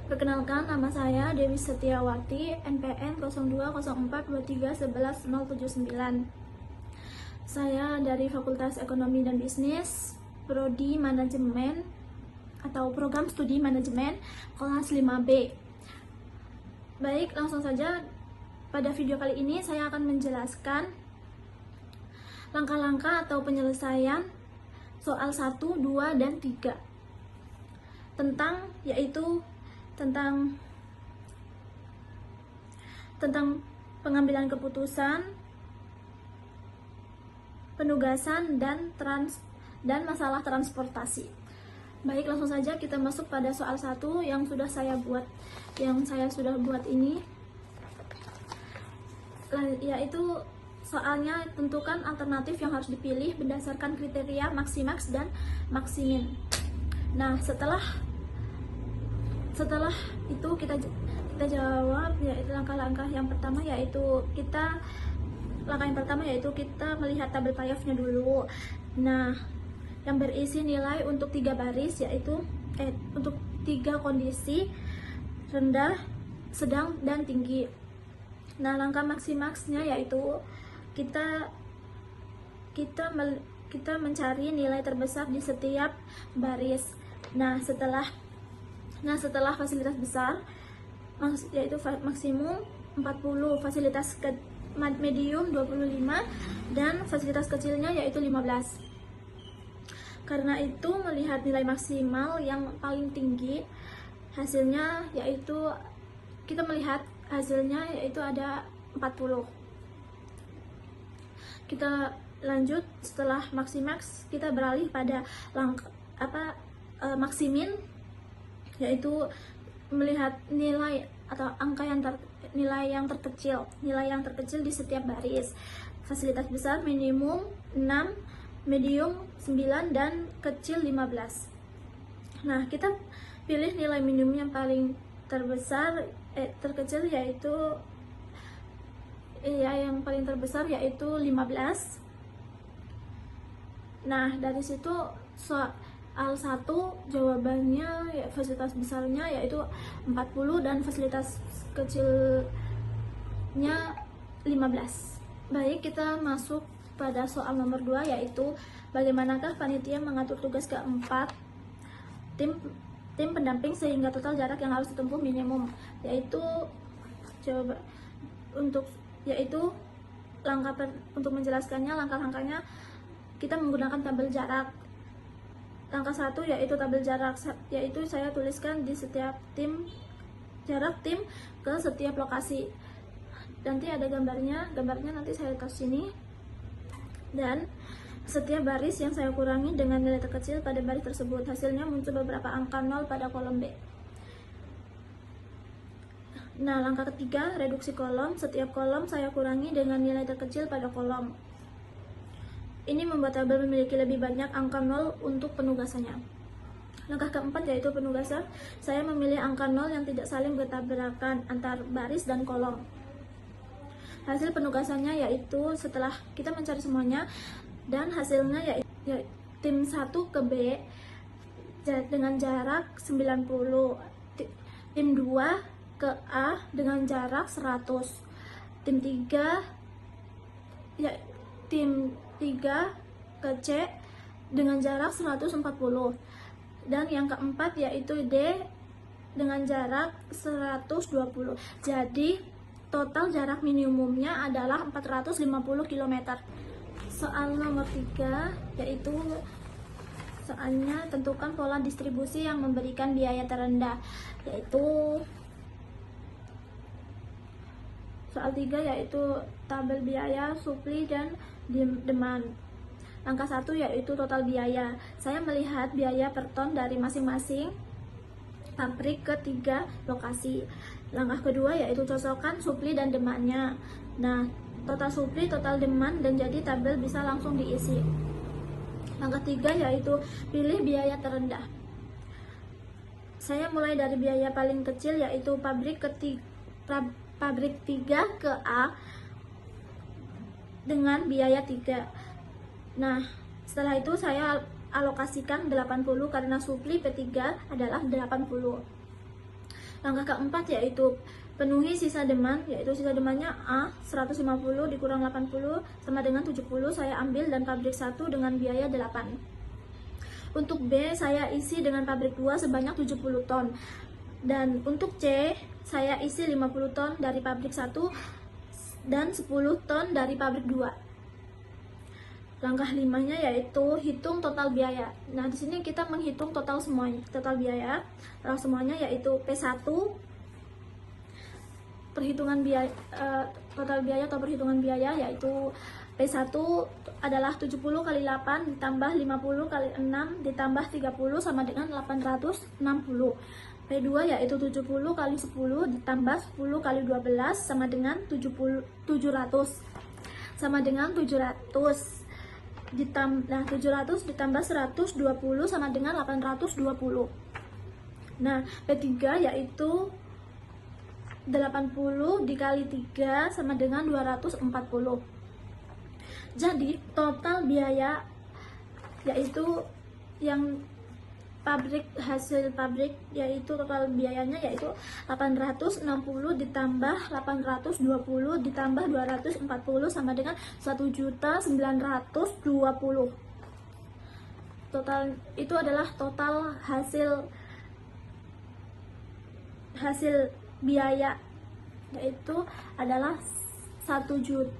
Perkenalkan, nama saya Dewi Setiawati, NPM 0204231179. Saya dari Fakultas Ekonomi dan Bisnis, Prodi Manajemen atau Program Studi Manajemen kelas 5B. Baik, langsung saja. Pada video kali ini saya akan menjelaskan langkah-langkah atau penyelesaian soal 1, 2, dan 3 tentang pengambilan keputusan, penugasan, dan masalah transportasi. Baik, langsung saja kita masuk pada soal 1 yang saya sudah buat ini, yaitu soalnya tentukan alternatif yang harus dipilih berdasarkan kriteria maksimax dan maksimin. Nah, setelah itu kita jawab, yaitu langkah yang pertama yaitu kita melihat tabel payoff-nya dulu. Nah, yang berisi nilai untuk 3 baris, yaitu untuk 3 kondisi rendah, sedang, dan tinggi. Nah, langkah maksimaxnya yaitu kita mencari nilai terbesar di setiap baris. Nah, setelah fasilitas besar, yaitu maksimum 40, fasilitas medium 25, dan fasilitas kecilnya yaitu 15. Karena itu, melihat nilai maksimal yang paling tinggi, kita melihat hasilnya yaitu ada 40. Kita lanjut, setelah maksimax kita beralih pada maksimin, yaitu melihat nilai atau nilai yang terkecil di setiap baris. Fasilitas besar minimum 6, medium 9, dan kecil 15. Nah, kita pilih nilai minimum yang paling terkecil yaitu yang paling terbesar yaitu 15. Nah, dari situ soal 1 jawabannya fasilitas besarnya yaitu 40 dan fasilitas kecilnya 15. Baik, kita masuk pada soal nomor 2, yaitu bagaimanakah panitia mengatur tugas keempat tim pendamping sehingga total jarak yang harus ditempuh minimum, yaitu untuk menjelaskannya, langkah-langkahnya kita menggunakan tabel jarak. Langkah 1 yaitu tabel jarak, yaitu saya tuliskan di setiap jarak tim ke setiap lokasi. Nanti ada gambarnya nanti saya taruh sini. Dan setiap baris yang saya kurangi dengan nilai terkecil pada baris tersebut, hasilnya muncul beberapa angka 0 pada kolom B. Nah, langkah ketiga, reduksi kolom. Setiap kolom saya kurangi dengan nilai terkecil pada kolom. Ini membuat tabel memiliki lebih banyak angka 0 untuk penugasannya. Langkah keempat yaitu penugasan. Saya memilih angka 0 yang tidak saling bertabrakan antar baris dan kolom. Hasil penugasannya yaitu setelah kita mencari semuanya, dan hasilnya yaitu tim 1 ke B dengan jarak 90, tim 2 ke A dengan jarak 100, tim 3 ke C dengan jarak 140, dan yang keempat yaitu D dengan jarak 120. Jadi total jarak minimumnya adalah 450 km. Soal nomor 3 yaitu soalnya tentukan pola distribusi yang memberikan biaya terendah, yaitu soal 3 yaitu tabel biaya, supli, dan demand. Langkah 1 yaitu total biaya. Saya melihat biaya per ton dari masing-masing pabrik ke 3 lokasi. Langkah kedua yaitu cocokkan supli dan demandnya. Nah, total supli, total demand, dan jadi tabel bisa langsung diisi. Langkah 3 yaitu pilih biaya terendah. Saya mulai dari biaya paling kecil yaitu pabrik 3 ke A dengan biaya 3. Nah, setelah itu saya alokasikan 80 karena supli P3 adalah 80. Langkah keempat yaitu penuhi sisa demand, yaitu sisa demandnya A 150 dikurang 80 sama dengan 70 saya ambil dan pabrik 1 dengan biaya 8. Untuk B saya isi dengan pabrik 2 sebanyak 70 ton. Dan untuk C saya isi 50 ton dari pabrik 1 dan 10 ton dari pabrik 2. Langkah 5-nya yaitu hitung total biaya. Nah, di sini kita menghitung total semuanya, total biaya. Semuanya yaitu P1 perhitungan biaya total biaya atau perhitungan biaya yaitu P1 adalah 70 kali 8 ditambah 50 kali 6 ditambah 30 sama dengan 860. P2 yaitu 70 kali 10 ditambah 10 kali 12 sama dengan 700 sama dengan 700 ditambah 120 sama dengan 820. Nah, P3 yaitu 80 dikali 3 sama dengan 240. Jadi total biaya yaitu yang hasil pabrik yaitu total biayanya yaitu 860 ditambah 820 ditambah 240 sama dengan 1.920. Total itu adalah total hasil biaya yaitu adalah 1.920.